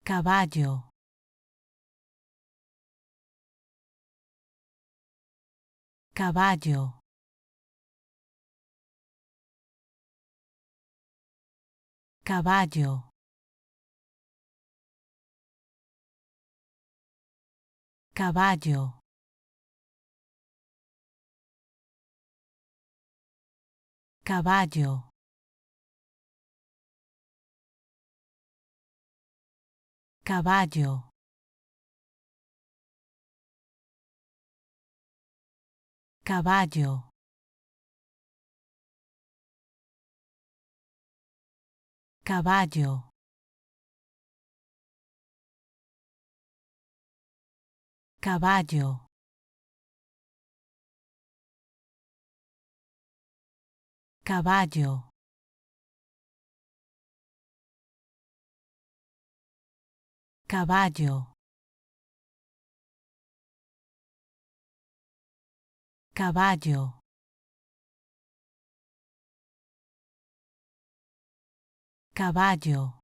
caballo, caballo, caballo, caballo, caballo, caballo, caballo, caballo, caballo, caballo, caballo, caballo, caballo,